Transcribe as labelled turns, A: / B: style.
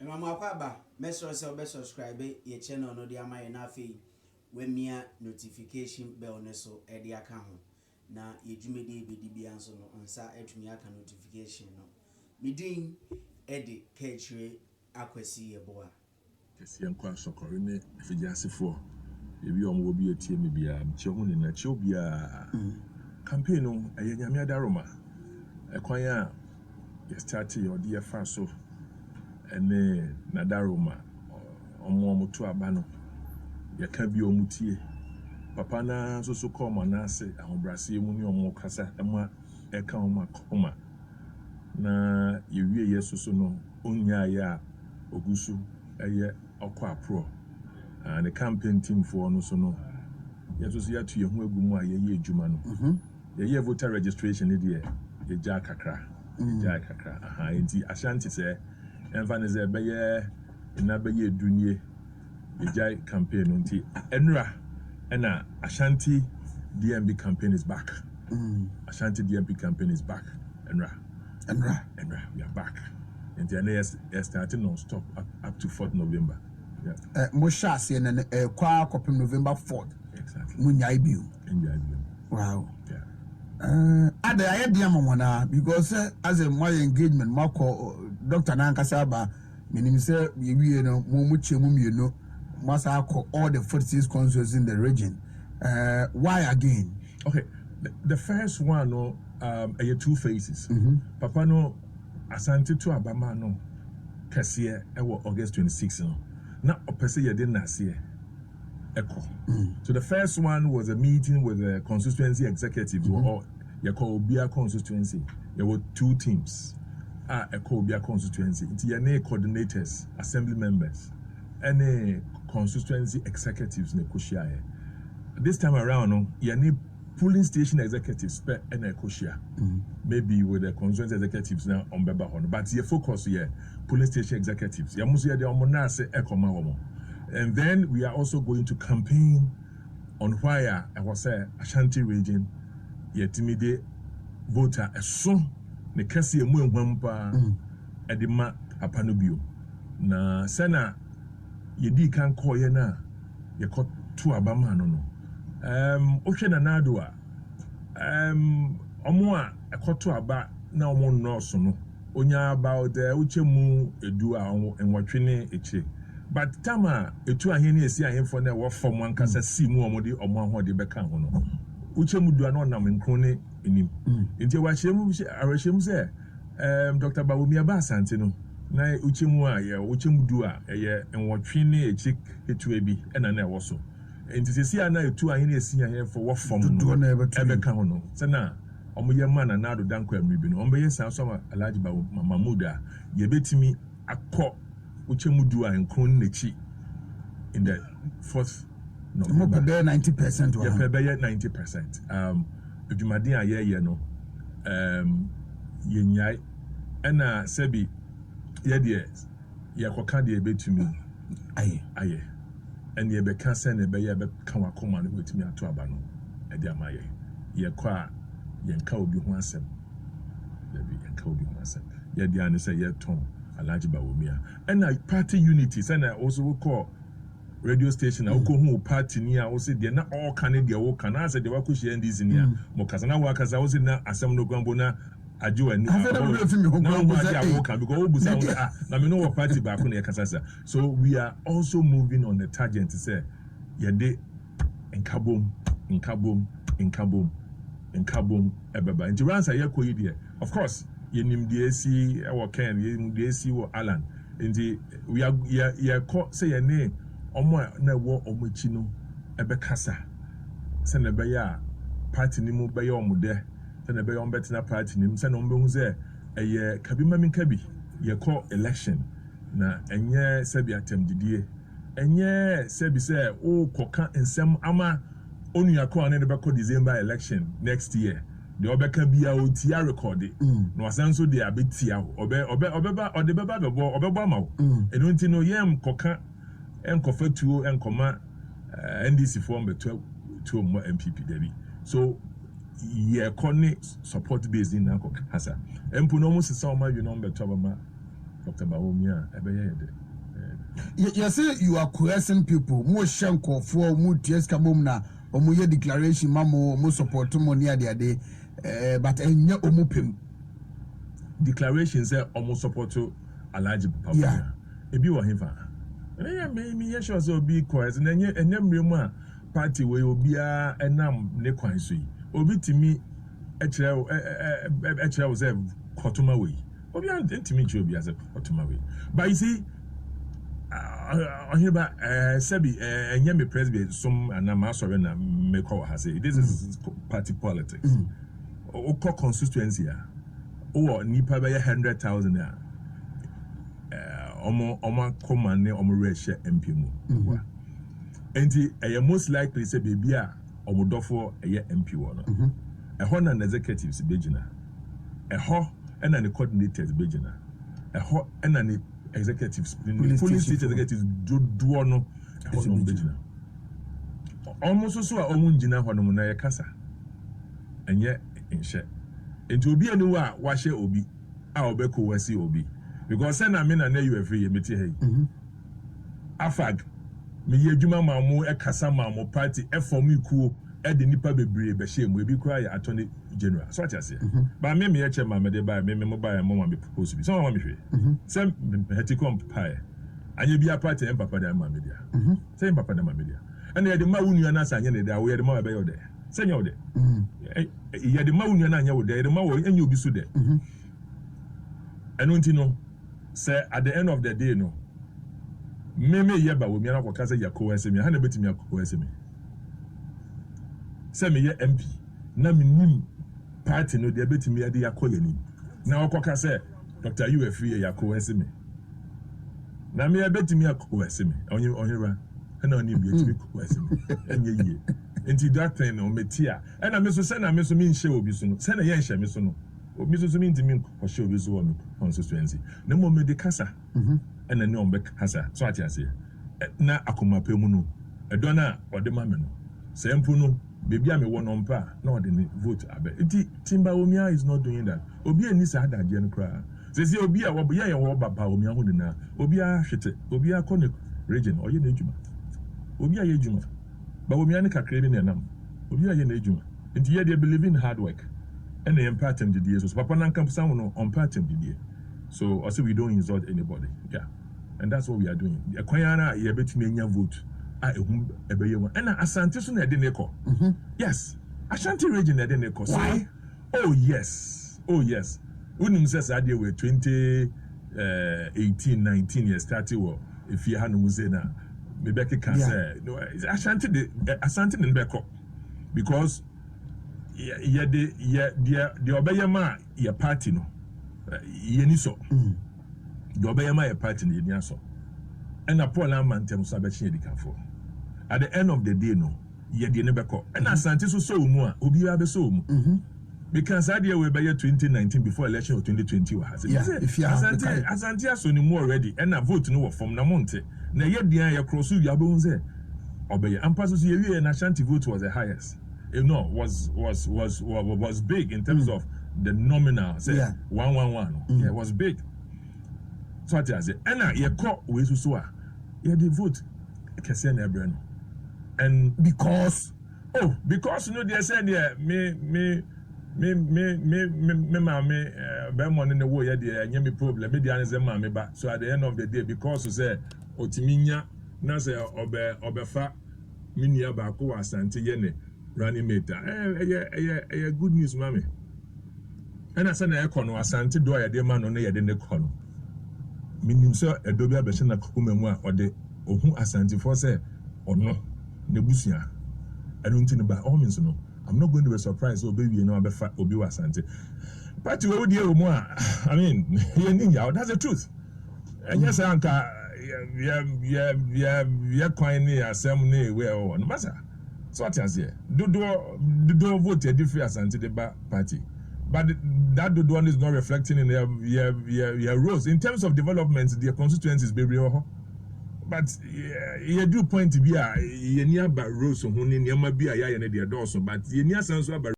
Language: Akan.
A: Mama kwaba meso se obe subscribe ye channel no dia ma ye na afei wemia notification bell ne so e dia ka ho na ye dwumedi ebedi bia nso no nsa atumi aka notification no midin edi kechire akwasi ye boa
B: kesi enko asokore ne afigiasefo ebi omo obi etie me bia mche hu ne na che obia campaign no nyame adaroma ekwan a ye start ye odi ye fa so ene nadaroma omo to aba no ye ka bi omutie papa na so call na ase ahobrase mu ne omo kasa ema eka omo akoma na ye wie yeso no onya ya ogusu eye okwa pro and the campaign team for no so no yeso so yatu ye hu agumu a ye adwuma no ye voter registration ne de ye ja kakra aha enti Ashanti say enfa ne ze be ye na be ye dunie ye ja campaign enti enra ena Ashanti DMB campaign is back. Ashanti DMB campaign is back. Enra, we are back. And the NAS is starting non-stop up to 4th November. Yeah.
C: Mosha say na kwa kopim November 4th.
B: Exactly.
C: Munya ibiu. Wow.
B: Yeah.
C: Ada I dey am because as a my engagement mako Dr. Nankasa ba menim say we no mu chemu mienu must all the 46 consuls in the region. Why again?
B: Okay. The first one no two phases. Papa no Asante to Abama no kasiye ewo August 26 no. Na opese ye den nasiye echo. So the first one was a meeting with the constituency executives or you call Obia constituency. There were two teams. Echo Obia constituency. It's your coordinators, assembly members, any constituency executives ne kushia. This time around no your polling station executives per and Ekoshia. Maybe with the constituency executives now on Beba Hon. But your focus here, polling station executives. Yamusia de Omonase Ekoma Homo. And then we are also going to campaign on why I was Ashanti region, Yetimide voter as soon the Cassia Mwampa Edima Apanubio. Na Sena Yedi can call ye na ye caught two Abama no. Oche na nadua omo a ekoto aba na omo nurse no onya about uche mu edu a enwotwe ne eche but tama etu ahene esi ahemfo na wo fom ankasa si mu omo de omo ahode beka ho no uche mu du na onam nkro ne enim nti wa hyem se Dr. Bawumia ba asante no na uche mu a ye uche mu du a ye enwotwe ne eche etu ebi na wo so enti sesi ana etu ahene esi ahemfo wo fom no ebeka ho no se na omoye man na ado danko amribi no ombe yesa so Alhaji Mamuda ye betimi akọ uchemudu a nkron nechi in the 4th November
C: 90%
B: yeah pebe 90% edumadin ayeye no yenyai ena sebi ye de ye koka de betumi aye and ye beka se na be ye be ka wakoma no betumi ato aba no e de amaye ye kwa yenka obi ho asem yenka obi ho asem ye dia ne say ye ton Alhaji Bawumia and party unity say na also we call radio station na ko hu party ni a wo say de na all kan de wo kan na say de wa ko share ndis ni a mo kasa na wa kasa wo say na asem no gwambo na ajo ani na wo aja wo kan because wo busa na me no wo party ba ko na kasa sa so we are also moving on the tangent to say ye de nkabom ebeba nti ransa ye koyi de of course ye nim de esi e wo Ken ye nim de esi wo Alan nti we are ye ko say ye ne omo na wo omo chi no ebe kasa se na be ya party ni mu be ye omo de se na be ye omo betina party ni se na omo hu se eye kabi mami kabi ye ko election na enye sebi atem didie enye sebi se o koka ensem ama onu yakọ na be December election next year the obeka bia otia record no asanso de abetia obeba odebeba bebo obeba amawo eno nti no yem koka enkofatuo enkoma NDC form beto to mo MPP debi so ye kone support base in na hasa empu no mo sesa o ma you no beto abama Dr. Bawumia,
C: you say you are coercing people. More shanko for more tieska mumna or more declaration, mamo, more support to money at the day, but en ya omupim.
B: Declarations say almost support to a large public.
C: Yeah.
B: If you are him, me sure so be coerced, and then you party where you be a nam ne kwansi. Obi to me, a chair was a Kotuma way. Obi to me, you be as a Kotuma way. But you see, here about Sebi and Yemi Presby, some and I'm also in a make has say this is party politics. Or constituency. Or nipa by 100,000 omo command omo reshe MP mu. Enti most likely say baby a omo dofo MP one. Ho na executives bejina. Ho na the coordinators bejina. Ho na the executives police state executives do no ho no bejina. Almost so a omo njina ho no na ye kasa. Enye nhye. Enti obi anu a wa hye obi a obeko wasi obi because say na me na you every year meti hey afag me ye adwuma maamo e kasa maamo party e form ikuo e de nipa bebre be hye mu ebi kura ya attorney general so what you say ba me ye chairman me de ba me mo ba mo ma me propose bi so ma me hwe say heti kom pie anye bi a party em papa da ma me dia say papa da ma me dia and ye de ma wunu na sa anye ne da wo ye de ma ba yo de say nyo de ye de ma wunu na anye wo de ye de ma wo anye obi so de eno ntino say at the end of the day no me ye Bawumia na kwaka say yakowese me ha na betimi yakowese me say me ye MP na me nim party no de betimi ade yakoye ni na okwaka say Dr. UFE yakowese me na me betimi yakowese me onye na oni bi etimi yakowese me enye ye enti that thing no metia e na me so say na me so me nhye obi so no say na ye nhye me so no obi so me ntimi kwahye obi so wo me constituency na mo me de kasa and then on back hasa so ati ase na akoma pemu no edo na ode ma me no se mpu no bebi a me wo no mpa na ode ni vote abe iti Bawumia is not doing that obi ani sa adaje no kra se obi a wo ye wo Bawumia ho na obi a hwete obi a kone region oye na ejuma obi a ye ejuma Bawumia ne kakra bi na nam obi a ye na ejuma nti ye dey believe in hard work and the empatem did so papa nan camp sound no on patem did so also we don't insult anybody yeah and that's what we are doing akwanyana ye betumi enya vote a ehum ebeye won and Asante so na de neko yes Ashanti region na de neko so oh yes unim say say we 2018 19 years started wo if you had no muze na me be can say no Ashanti Asante ne be because the obeyama your party no yeni so the obeyama your party no yeni so and a poor land man tem so abechi edikafo at the end of the day no ye de ne beko and Asante so mu a obi abe so mu because that year we be 2019 before election of 2020 was if you Asante so ni mu already and a vote no from na monte na ye dia ye cross you abon say obey and pass so ye we na Ashanti vote was the highest. Was big in terms of the nominal, say 111. Yeah, it was big. So I say, and you call we so you the vote Kesen Ebren. And because you know they said yeah, me Bermon in the way there, me problem, me the answer mammy back. So at the end of the day, because you say Otiminya, na say obefa minia bako Asante yene. Running mate, good news, mammy. And I said, I can Asante do I demand on a den the corner. Meaning, sir, a dobia beshana kumemoa or the Ohu Asante for say or no, Nebusia. I don't think about all means no. I'm not going to be surprised, oh baby, you know, Obi Asante. But you would hear more. I mean, that's the truth. And yes, Anka, yeah, quite near some near where on Massa. So what you say? Do vote a different Asante the party, but that do one is not reflecting in their roles in terms of development. Their constituencies be real, but you do point to be a nearby roles who near be a ya and their doors, but you near sense about